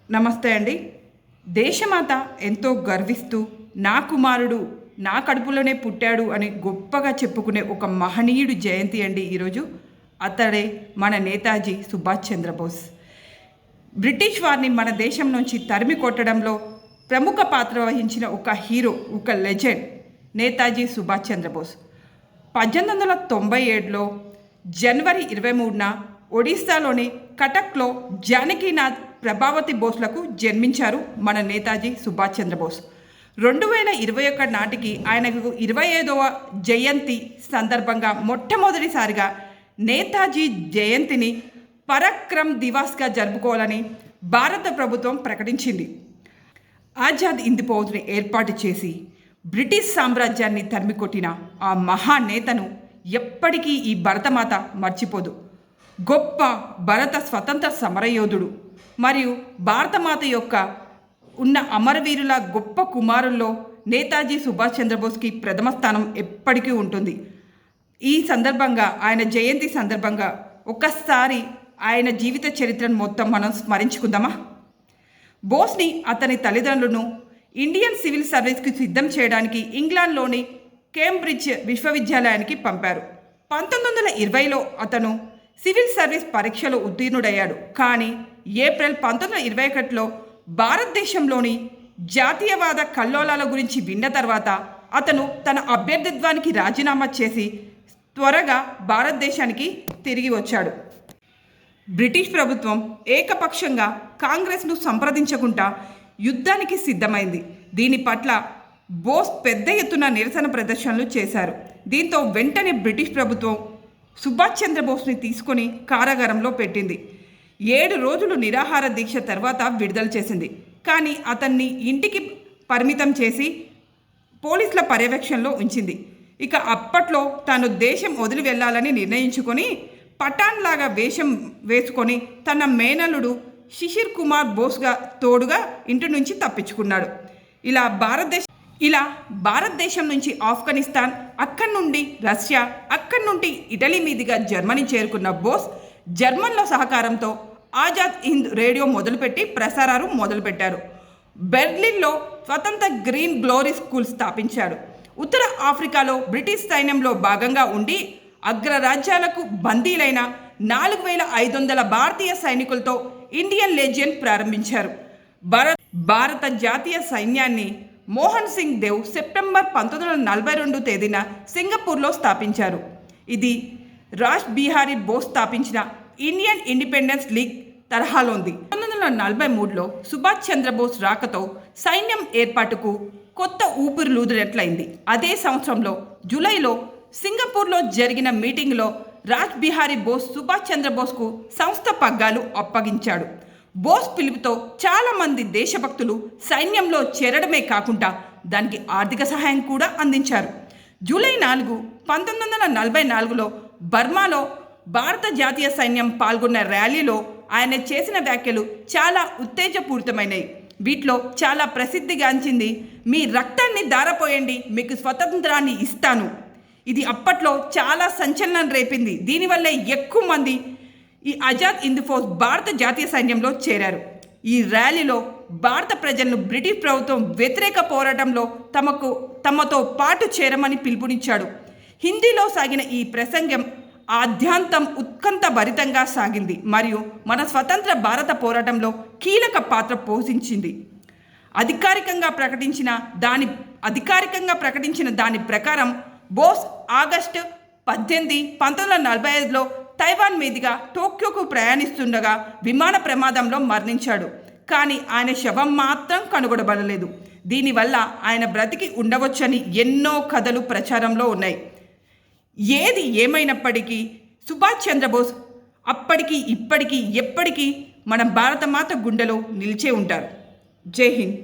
నమస్తే అండి. దేశమాత ఎంతో గర్విస్తూ నా కుమారుడు నా కడుపులోనే పుట్టాడు అని గొప్పగా చెప్పుకునే ఒక మహనీయుడు జయంతి అండి ఈరోజు. అతడే మన నేతాజీ సుభాష్ చంద్రబోస్. బ్రిటిష్ వారిని మన దేశం నుంచి తరిమి కొట్టడంలో ప్రముఖ పాత్ర వహించిన ఒక హీరో, ఒక లెజెండ్ నేతాజీ సుభాష్ చంద్రబోస్. 1897లో జనవరి 23న ఒడిస్సాలోని కటక్లో జానకీనాథ్ ప్రభావతి బోస్లకు జన్మించారు మన నేతాజీ సుభాష్ చంద్రబోస్. 2021 నాటికి ఆయనకు 25వ జయంతి సందర్భంగా మొట్టమొదటిసారిగా నేతాజీ జయంతిని పరాక్రమ్ దివాస్గా జరుపుకోవాలని భారత ప్రభుత్వం ప్రకటించింది. ఆజాద్ హింద్ ఫౌజ్ని ఏర్పాటు చేసి బ్రిటిష్ సామ్రాజ్యాన్ని తరిమికొట్టిన ఆ మహానేతను ఎప్పటికీ ఈ భరతమాత మర్చిపోదు. గొప్ప భరత స్వతంత్ర సమరయోధుడు మరియు భారతమాత యొక్క ఉన్న అమరవీరుల గొప్ప కుమారుల్లో నేతాజీ సుభాష్ చంద్రబోస్కి ప్రథమ స్థానం ఎప్పటికీ ఉంటుంది. ఈ సందర్భంగా, ఆయన జయంతి సందర్భంగా ఒక్కసారి ఆయన జీవిత చరిత్రను మొత్తం మనం స్మరించుకుందామా? బోస్ని అతని తల్లిదండ్రులను ఇండియన్ సివిల్ సర్వీస్కి సిద్ధం చేయడానికి ఇంగ్లాండ్లోని కేంబ్రిడ్జ్ విశ్వవిద్యాలయానికి పంపారు. 1920లో అతను సివిల్ సర్వీస్ పరీక్షలో ఉత్తీర్ణుడయ్యాడు. కానీ ఏప్రిల్ 1921లో భారతదేశంలోని జాతీయవాద కల్లోలాల గురించి విన్న తర్వాత అతను తన అభ్యర్థిత్వానికి రాజీనామా చేసి త్వరగా భారతదేశానికి తిరిగి వచ్చాడు. బ్రిటిష్ ప్రభుత్వం ఏకపక్షంగా కాంగ్రెస్ను సంప్రదించకుండా యుద్ధానికి సిద్ధమైంది. దీని పట్ల బోస్ పెద్ద ఎత్తున నిరసన ప్రదర్శనలు చేశారు. దీంతో వెంటనే బ్రిటిష్ ప్రభుత్వం సుభాష్ చంద్రబోస్ని తీసుకొని కారాగారంలో పెట్టింది. 7 రోజులు నిరాహార దీక్ష తర్వాత విడుదల చేసింది. కానీ అతన్ని ఇంటికి పరిమితం చేసి పోలీసుల పర్యవేక్షణలో ఉంచింది. ఇక అప్పట్లో తాను దేశం వదిలి వెళ్ళాలని నిర్ణయించుకొని పఠాన్ లాగా వేషం వేసుకొని తన మేనల్లుడు శిశిర్ కుమార్ బోస్గా తోడుగా ఇంటి నుంచి తప్పించుకున్నాడు. ఇలా భారతదేశం నుంచి ఆఫ్ఘనిస్తాన్, అక్కడి నుండి రష్యా, అక్కడి నుండి ఇటలీ మీదుగా జర్మనీ చేరుకున్న బోస్ జర్మన్ల సహకారంతో ఆజాద్ హింద్ రేడియో మొదలుపెట్టి ప్రసారాలు మొదలుపెట్టారు. బెర్లిన్లో స్వతంత్ర గ్రీన్ గ్లోరీ స్కూల్ స్థాపించాడు. ఉత్తర ఆఫ్రికాలో బ్రిటిష్ సైన్యంలో భాగంగా ఉండి అగ్రరాజ్యాలకు బందీలైన 4500 భారతీయ సైనికులతో ఇండియన్ లెజియన్ ప్రారంభించారు. భారత జాతీయ సైన్యాన్ని మోహన్ సింగ్ దేవ్ సెప్టెంబర్ 1942 తేదీన సింగపూర్లో స్థాపించారు. ఇది రాజ్ బిహారీ బోస్ స్థాపించిన ఇండియన్ ఇండిపెండెన్స్ లీగ్ తరహాలోంది. 1943లో సుభాష్ చంద్రబోస్ రాకతో సైన్యం ఏర్పాటుకు కొత్త ఊపిరులూదినట్లయింది. అదే సంవత్సరంలో జూలైలో సింగపూర్లో జరిగిన మీటింగ్లో రాజ్ బిహారీ బోస్ సుభాష్ చంద్రబోస్కు సంస్థ పగ్గాలు అప్పగించాడు. బోస్ పిలుపుతో చాలామంది దేశభక్తులు సైన్యంలో చేరడమే కాకుండా దానికి ఆర్థిక సహాయం కూడా అందించారు. జూలై 4, 1944లో బర్మాలో భారత జాతీయ సైన్యం పాల్గొన్న ర్యాలీలో ఆయన చేసిన వ్యాఖ్యలు చాలా ఉత్తేజపూరితమైనవి. వీటిలో చాలా ప్రసిద్ధిగాంచింది, మీ రక్తాన్ని ధారపోయండి, మీకు స్వతంత్రాన్ని ఇస్తాను. ఇది అప్పట్లో చాలా సంచలనం రేపింది. దీనివల్లే ఎక్కువ మంది ఈ ఆజాద్ హింద్ ఫౌజ్ భారత జాతీయ సైన్యంలో చేరారు. ఈ ర్యాలీలో భారత ప్రజలను బ్రిటిష్ ప్రభుత్వం వ్యతిరేక పోరాటంలో తమతో పాటు చేరమని పిలుపునిచ్చాడు. హిందీలో సాగిన ఈ ప్రసంగం ఆద్యాంతం ఉత్కంఠభరితంగా సాగింది మరియు మన స్వతంత్ర భారత పోరాటంలో కీలక పాత్ర పోషించింది. అధికారికంగా ప్రకటించిన దాని ప్రకారం బోస్ ఆగస్టు 18, 1945లో తైవాన్ మీదుగా టోక్యోకు ప్రయాణిస్తుండగా విమాన ప్రమాదంలో మరణించాడు. కానీ ఆయన శవం మాత్రం కనుగొనబడలేదు. దీనివల్ల ఆయన బ్రతికి ఉండవచ్చని ఎన్నో కథలు ప్రచారంలో ఉన్నాయి. ఏది ఏమైనప్పటికీ సుభాష్ చంద్రబోస్ అప్పటికీ ఇప్పటికీ ఎప్పటికీ మన భారతమాత గుండెలో నిలిచే ఉంటారు. జై హింద్.